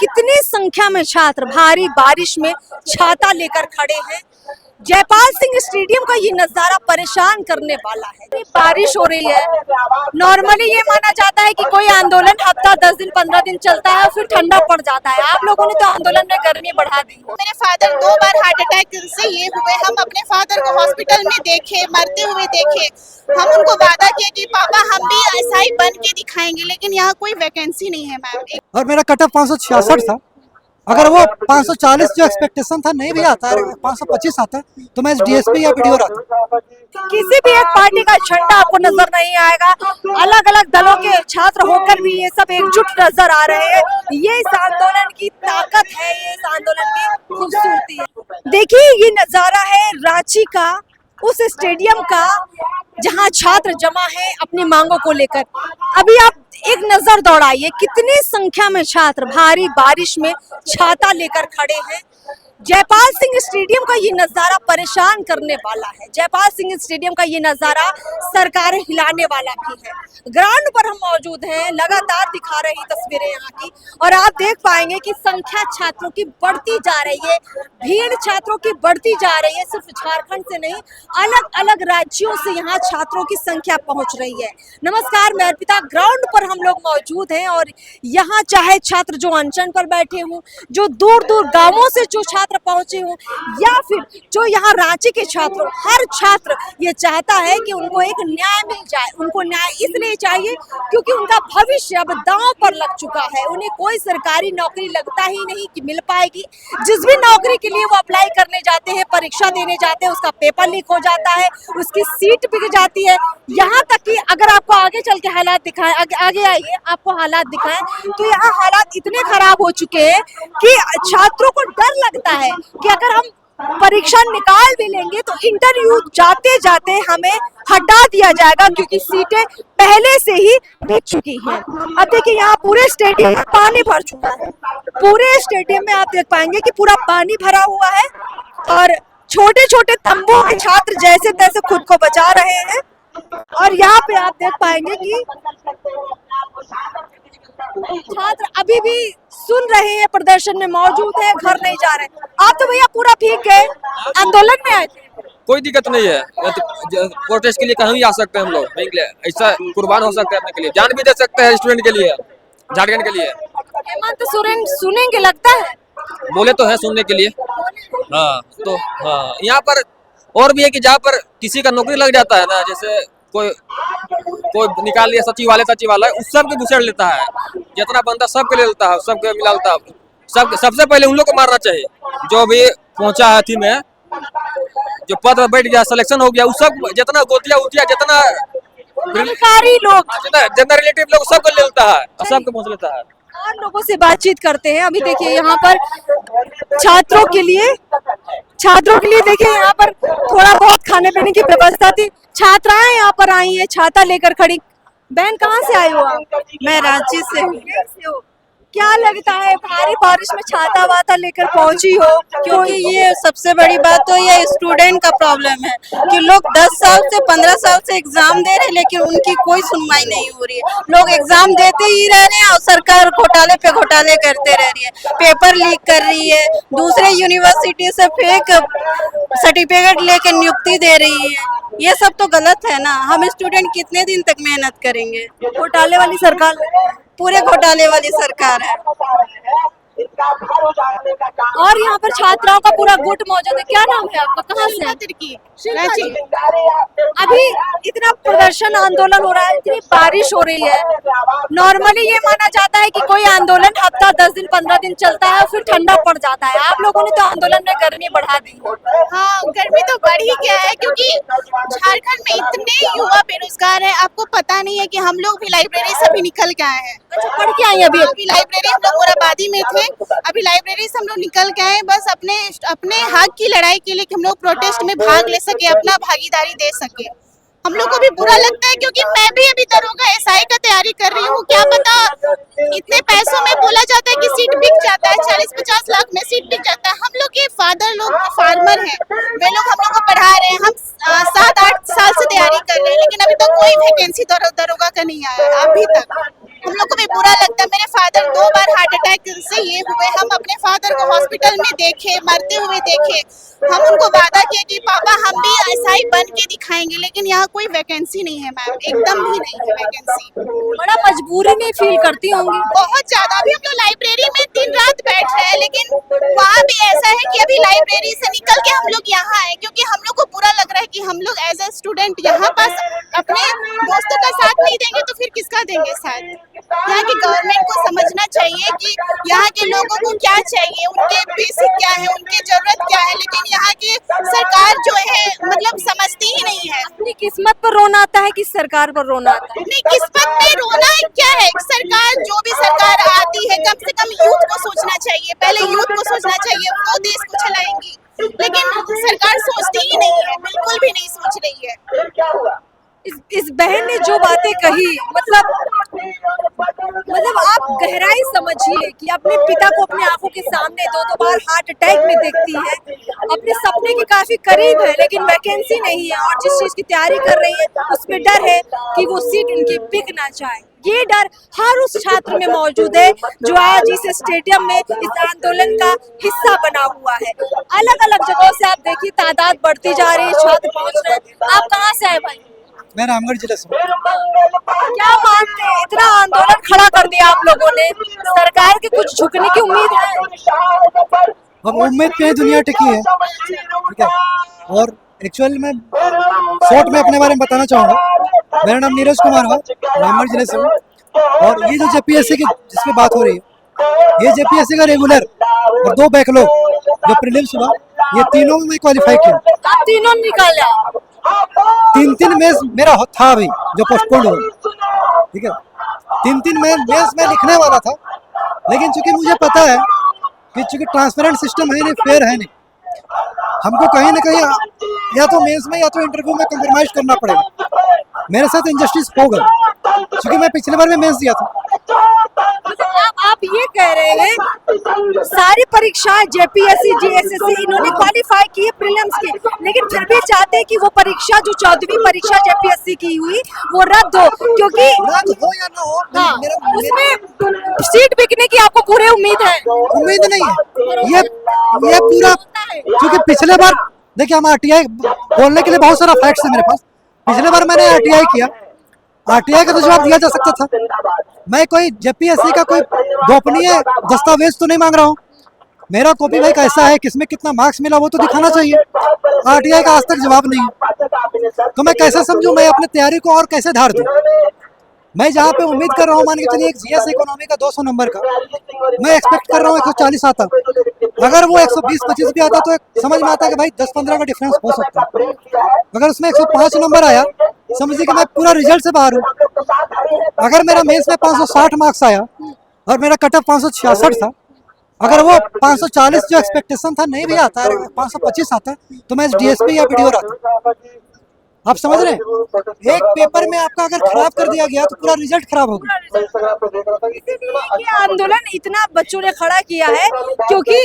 कितनी संख्या में छात्र भारी बारिश में छाता लेकर खड़े हैं। जयपाल सिंह स्टेडियम का ये नजारा परेशान करने वाला है। बारिश हो रही है। नॉर्मली ये माना जाता है कि कोई आंदोलन हफ्ता 10 दिन 15 दिन चलता है और फिर ठंडा पड़ जाता है। आप लोगों ने तो आंदोलन में गर्मी बढ़ा दी। मेरे फादर 2 बार हार्ट अटैक से ये हुए। हम अपने फादर को हॉस्पिटल में देखे, मरते हुए देखे। हम उनको वादा किया कि पापा हम भी ऐसा ही बन के दिखाएंगे, लेकिन यहाँ कोई वैकेंसी नहीं है मैम। और मेरा कट ऑफ 566 था। अगर वो 540 जो एक्सपेक्टेशन था नहीं भी आता है, 525 आता तो मैं डीएसपी या वीडियो रहता। किसी भी एक पार्टी का झंडा आपको नजर नहीं आएगा। अलग अलग दलों के छात्र होकर भी ये सब एकजुट नजर आ रहे हैं। ये इस आंदोलन की ताकत है, ये इस आंदोलन की खूबसूरती है। देखिए ये नजारा है रांची का, उस स्टेडियम का जहां छात्र जमा है अपनी मांगों को लेकर। अभी आप एक नजर दौड़ाइए, कितनी संख्या में छात्र भारी बारिश में छाता लेकर खड़े हैं। जयपाल सिंह स्टेडियम का ये नजारा परेशान करने वाला है। जयपाल सिंह स्टेडियम का ये नजारा सरकारें हिलाने वाला भी है। ग्राउंड पर हम मौजूद हैं, लगातार दिखा रही तस्वीरें यहाँ की, और आप देख पाएंगे कि संख्या छात्रों की बढ़ती जा रही है। भीड़ छात्रों की बढ़ती जा रही है। सिर्फ झारखंड से नहीं, अलग अलग राज्यों से यहाँ छात्रों की संख्या पहुंच रही है। नमस्कार, मैं अर्पिता। ग्राउंड पर हम लोग मौजूद हैं और यहाँ चाहे छात्र जो अनशन पर बैठे हों, जो दूर दूर गाँवों से जो छात्र पहुंचे हों, या फिर जो यहाँ रांची के छात्र, हर छात्र ये चाहता है कि उनको एक न्याय मिल जाए। उनको न्याय इसलिए चाहिए क्योंकि उनका भविष्य अब दांव पर लग चुका है। उन्हें कोई सरकारी नौकरी लगता ही नहीं कि मिल पाएगी। जिस भी नौकरी के लिए वो अप्लाई करने जाते हैं, परीक्षा देने जाते हैं, उसका पेपर लीक हो जाता है, उसकी सीट बिक जाती है। यहाँ तक कि अगर आपको आगे चल के हालात दिखाएं, आगे आइए आपको हालात दिखाएं, तो यहाँ हालात इतने खराब हो चुके हैं कि छात्रों को डर लगता है कि अगर हम परीक्षा निकाल भी लेंगे तो इंटरव्यू जाते जाते हमें हटा दिया जाएगा क्योंकि सीटें पहले से ही बिक चुकी हैं। अब देखिए यहाँ पूरे स्टेडियम में पानी भर चुका है। पूरे स्टेडियम में आप देख पाएंगे कि पूरा पानी भरा हुआ है और छोटे छोटे तंबू में छात्र जैसे तैसे खुद को बचा रहे हैं। और यहाँ पे आप देख पाएंगे कि छात्र अभी भी सुन रहे हैं, प्रदर्शन में मौजूद है, घर नहीं जा रहे। आप तो भैया पूरा भीग गए, आंदोलन में आए थे। कोई दिक्कत नहीं है, प्रोटेस्ट के लिए कहीं भी आ सकते हैं हम लोग। ऐसा कुर्बान हो सकते हैं अपने के लिए, जान भी दे सकते हैं स्टूडेंट के लिए, झारखंड के लिए। हेमंत सोरेन सुनेंगे लगता है, बोले तो है सुनने के लिए। हाँ तो हाँ, यहाँ पर और भी है कि जहाँ पर किसी का नौकरी लग जाता है ना, जैसे कोई निकाल लिया सचिवालय उस सब के घुसेड़ लेता है। जितना बंदा सबके ले लेता है, सबके मिला लेता है। सबसे पहले उन लोग को मारना चाहिए जो भी पहुंचा है थी में, जो पद पर बैठ गया, सिलेक्शन हो गया, उस सब जितना गोतिया उतिया जितना सरकारी लोग, जितना रिलेटिव लोग सबको ले लेता है और सबको पहुंच लेता है। और लोगों से बातचीत करते हैं। अभी देखिए यहाँ पर छात्रों के लिए देखिए यहाँ पर थोड़ा बहुत खाने पीने की व्यवस्था थी। छात्राएं यहाँ पर आई हैं, छाता लेकर खड़ी। बहन कहाँ से आई हो आप? मैं रांची से हूँ। क्या लगता है भारी बारिश में छाता वाता लेकर पहुंची हो? क्योंकि ये सबसे बड़ी बात तो ये स्टूडेंट का प्रॉब्लम है कि लोग 10 साल से 15 साल से एग्जाम दे रहे हैं, लेकिन उनकी कोई सुनवाई नहीं हो रही है। लोग एग्जाम देते ही रह रहे हैं और सरकार घोटाले पे घोटाले करते रह रही है, पेपर लीक कर रही है, दूसरे यूनिवर्सिटी से फेक सर्टिफिकेट लेके नियुक्ति दे रही है। ये सब तो गलत है ना। हम स्टूडेंट कितने दिन तक मेहनत करेंगे? घोटाले वाली सरकार, पूरे घोटाले वाली सरकार है। और यहाँ पर छात्राओं का पूरा गुट मौजूद है। क्या नाम है आपका? कहाँ से हैं? रांची। अभी इतना प्रदर्शन आंदोलन हो रहा है, इतनी बारिश हो रही है। नॉर्मली ये माना जाता है कि कोई आंदोलन हफ्ता 10 दिन 15 दिन चलता है और फिर ठंडा पड़ जाता है। आप लोगों ने तो आंदोलन में गर्मी बढ़ा दी। हाँ, गर्मी तो बढ़ ही गया है क्योंकि झारखंड में इतने युवा बेरोजगार है। आपको पता नहीं है कि हम लोग भी लाइब्रेरी से भी निकल के आए हैं। अच्छा, पढ़ के आई अभी? लाइब्रेरी हम लोग मोराबादी में थे, अभी लाइब्रेरी से हम लोग निकल के आए बस अपने हक की लड़ाई के लिए कि हम लोग प्रोटेस्ट में भाग ले सके, अपना भागीदारी दे सके। हम लोग को भी बुरा लगता है क्योंकि मैं भी अभी दरोगा एसआई का तैयारी कर रही हूँ। क्या पता इतने पैसों में बोला जाता है कि सीट बिक जाता है, 40-50 लाख में सीट बिक जाता है। हम लोग के फादर लोग फार्मर हैं, वे लोग हम लोग को पढ़ा रहे हैं। हम 7-8 साल से तैयारी कर रहे हैं, लेकिन अभी तक कोई वैकेंसी दरोगा का नहीं आया है अभी तक। हम लोग को भी बुरा लगता है। मेरे फादर 2 बार हार्ट अटैक से ये हुए, हम अपने फादर को हॉस्पिटल में देखे, मरते हुए देखे। हम उनको वादा किए कि पापा हम भी ऐसा ही बन के दिखाएंगे, लेकिन यहाँ कोई वैकेंसी नहीं है मैम, एकदम भी नहीं है वैकेंसी। बड़ा मजबूरी नहीं फील करती होंगी? बहुत ज्यादा। अभी हम लोग लाइब्रेरी में दिन रात बैठ रहे हैं, लेकिन वहाँ भी ऐसा है कि अभी लाइब्रेरी से निकल के हम लोग यहाँ आए, क्योंकि हम लोग को बुरा लग रहा है कि हम लोग एज ए स्टूडेंट यहाँ पास अपने दोस्तों का साथ नहीं देंगे तो फिर किसका देंगे साथ। यहाँ की गवर्नमेंट को समझना चाहिए कि यहाँ के लोगों को क्या चाहिए, उनके बेसिक क्या है, उनके जरूरत क्या है, लेकिन यहाँ की सरकार जो है मतलब समझती ही नहीं है। अपनी किस्मत पर रोना आता है कि सरकार पर रोना आता है? अपनी किस्मत में रोना क्या है, सरकार जो भी सरकार आती है कम से कम यूथ को सोचना चाहिए, पहले यूथ को सोचना चाहिए, वो देश को चलाएंगी। लेकिन सरकार सोचती ही नहीं है, बिल्कुल भी नहीं सोच रही है। इस बहन ने जो बातें कही, मतलब आप गहराई समझिए कि अपने पिता को अपनी आंखों के सामने 2-2 बार हार्ट अटैक में देखती है, अपने सपने के काफी करीब है, लेकिन वैकेंसी नहीं है और जिस चीज की तैयारी कर रही है उसमें डर है कि वो सीट उनकी बिक ना जाए। ये डर हर उस छात्र में मौजूद है जो आज इस स्टेडियम में इस आंदोलन का हिस्सा बना हुआ है। अलग अलग जगहों से आप देखिए तादाद बढ़ती जा रही है, छात्र पहुंच रहे हैं। आप कहाँ से आए भाई? मैं रामगढ़ जिले से हूँ। क्या मानते हैं, इतना आंदोलन खड़ा कर दिया आप लोगों ने, सरकार के कुछ झुकने की उम्मीद है? अब उम्मीद पे दुनिया टिकी है, ठीक है। और एक्चुअल में शॉर्ट में अपने बारे में बताना चाहूँगा। मेरा नाम नीरज कुमार है, रामगढ़ जिले से हूँ। और ये जो जेपीएससी की जिसमें बात हो रही है, ये जेपीएससी का रेगुलर और 2 बैकलॉग जो प्रीलिम्स हुआ, ये तीनों में मैं क्वालिफाई किया। आप तीनों निकाले? 3 मेंस मेरा था अभी जो पोस्टपोन्ड हुआ, ठीक है। 3 मेंस में लिखने वाला था, लेकिन चूंकि मुझे पता है कि चूंकि ट्रांसपेरेंट सिस्टम है नहीं, फेयर है नहीं, हमको कहीं ना कहीं या तो मेंस में या तो इंटरव्यू में कॉम्प्रोमाइज करना पड़ेगा। मेरे साथ इंजस्टिस होगा, क्योंकि मैं पिछले बार में मेंस दिया था। आप ये कह रहे हैं सारी परीक्षाएं जेपीएससी जीएसएससी इन्होंने क्वालिफाई की है प्रीलिम्स की, लेकिन फिर भी चाहते हैं कि वो परीक्षा जो 14वीं परीक्षा जेपीएससी की हुई वो रद्द हो, क्योंकि रद्द हो या ना हो, हाँ, उसमें सीट बिकने की आपको पूरी उम्मीद है? उम्मीद नहीं है। ये पूरा, क्योंकि पिछले बार देखिए हम आरटीआई बोलने के लिए बहुत सारा फैक्ट्स है मेरे पास। पिछले बार मैंने आरटीआई किया, आरटीआई का तो जवाब दिया जा सकता था। मैं कोई जेपीएससी का कोई गोपनीय दस्तावेज तो नहीं मांग रहा हूँ। मेरा कॉपी भाई कैसा है, किसमें कितना मार्क्स मिला, वो तो दिखाना चाहिए। आरटीआई का आज तक जवाब नहीं है, तो मैं कैसे समझूं, मैं अपनी तैयारी को और कैसे धार दूं। मैं जहाँ पे उम्मीद कर रहा हूँ, मान के चलिए एक जीएस इकोनॉमी का 200 नंबर का, मैं एक्सपेक्ट कर रहा हूँ 140 आता। अगर वो 120-25 भी आता तो समझ में आता है कि भाई 10-15 का डिफरेंस हो सकता है। अगर उसमें 105 नंबर आया, समझिए कि मैं पूरा रिजल्ट से बाहर हूँ। अगर मेरा मेंस में 560 मार्क्स आया और मेरा कट ऑफ 566 था, अगर वो 540 जो एक्सपेक्टेशन था नहीं भी आता, 525 आता, तो मैं डीएसपी या वीडियो आता। आप समझ रहे हैं, एक पेपर में आपका अगर खराब कर दिया गया तो पूरा रिजल्ट खराब होगा। ये आंदोलन इतना बच्चों ने खड़ा किया है क्योंकि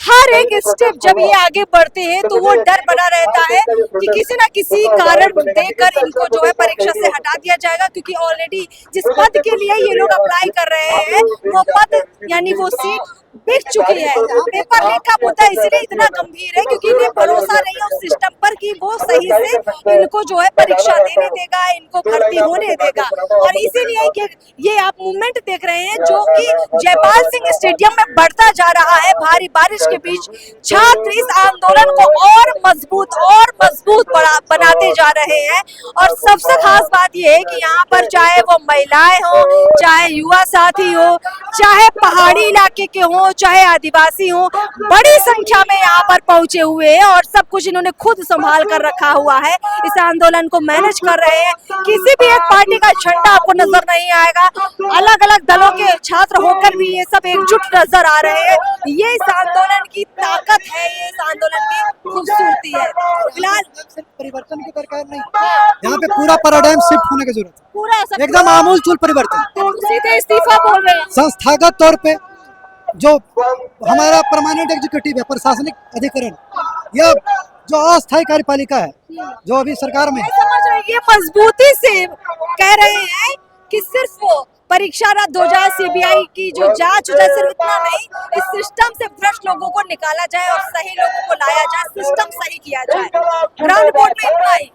हर एक स्टेप जब ये आगे बढ़ते हैं तो वो डर बना रहता है कि किसी ना किसी कारण देकर इनको जो है परीक्षा से हटा दिया जाएगा, क्योंकि ऑलरेडी जिस पद के लिए ये लोग अप्लाई कर रहे हैं वो पद यानी वो सीट बिक चुकी है। पेपर लीक का मुद्दा इसलिए इतना गंभीर है क्योंकि इन्हें भरोसा नहीं है उस सिस्टम पर कि वो सही से इनको जो है परीक्षा देने देगा, इनको भर्ती होने देगा। और इसीलिए ये आप मूवमेंट देख रहे हैं जो कि जयपाल सिंह स्टेडियम में बढ़ता जा रहा है। भारी बारिश के बीच छात्र इस आंदोलन को और मजबूत बनाते जा रहे हैं। और सबसे खास बात यह है कि यहाँ पर चाहे वो महिलाएं हो, चाहे युवा साथी हो, चाहे पहाड़ी इलाके के हो, चाहे आदिवासी हो, बड़ी संख्या में यहाँ पर पहुंचे हुए हैं और सब कुछ इन्होंने खुद संभाल कर रखा हुआ है। इस आंदोलन को मैनेज कर रहे हैं। किसी भी एक पार्टी का झंडा आपको नजर नहीं आएगा, अलग अलग दलों के छात्र होकर भी ये सब एकजुट नजर आ रहे हैं। ये इस आंदोलन की ताकत है, ये इस आंदोलन की खूबसूरती है। फिलहाल सिर्फ परिवर्तन की दरकार नहीं, यहाँ पे पूरा पैराडाइम शिफ्ट होने की जरूरत है, पूरा एकदम आमूल चूल परिवर्तन। सीधे इस्तीफा बोल रहे हैं। संस्थागत तौर पे जो हमारा परमानेंट एग्जीक्यूटिव है, प्रशासनिक अधिकरण या जो अस्थायी कार्यपालिका है जो अभी सरकार में है, समझ रहे ये मजबूती से कह रहे हैं कि सिर्फ परीक्षा रद्द हो जाए, सीबीआई की जो जांच हो जाए, सिर्फ इतना नहीं, इस सिस्टम से भ्रष्ट लोगों को निकाला जाए और सही लोगों को लाया जाए, सिस्टम सही किया जाए। ग्राउंड रिपोर्ट में इतना ही।